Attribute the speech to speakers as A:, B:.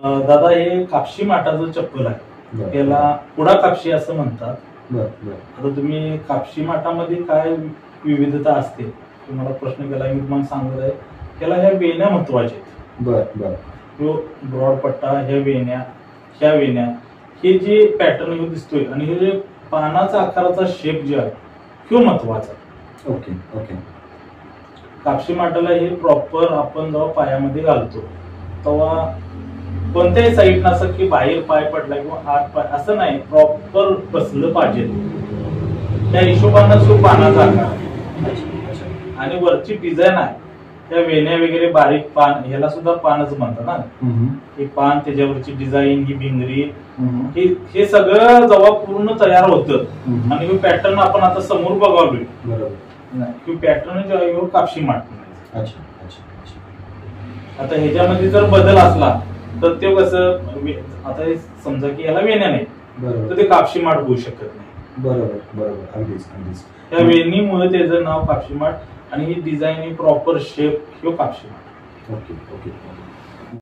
A: दादा हे कापशी माठाचं चप्पल आहे, त्याला पुडा कापशी असं म्हणतात. आता तुम्ही कापशी माठामध्ये काय विविधता असते तुम्हाला प्रश्न केला, मी तुम्हाला सांगत आहे. त्याला ह्या वेण्या महत्वाच्या आहेत. जो ब्रॉड पट्टा, ह्या वेण्या हे जे पॅटर्न दिसतोय आणि हे जे पानाचा आकाराचा शेप जे आहे तो महत्वाचा.
B: Okay okay.
A: कापशी माठाला हे प्रॉपर आपण जेव्हा पायामध्ये घालतो तेव्हा कोणत्याही साईडनं असं की बाहेर पाय पडला किंवा आत पाय असं नाही, प्रॉपर बसलं पाहिजे. त्या हिशोबानं जो पानाचा आकार आणि वरची डिझाईन आहे, त्या वेण्या वगैरे बारीक पान, ह्याला सुद्धा पानच म्हणतात ना. हे पान, त्याच्यावरची डिझाईन, ही भिंगरी, हे सगळं जेव्हा पूर्ण तयार होतं आणि हे पॅटर्न आपण आता समोर बघावलोय, ही पॅटर्न जे आहे कापशी माठ. आता ह्याच्यामध्ये जर बदल असला तर ते कसं, आता समजा की याला वेण्या नाही तर ते कापशी माठ होऊ शकत नाही.
B: बरोबर बरोबर, अगदीच अगदीच.
A: त्या वेणीमुळे त्याचं नाव कापशी माठ आणि ही डिझाईन, ही प्रॉपर शेप, हे कापशी माठ.
B: Okay okay.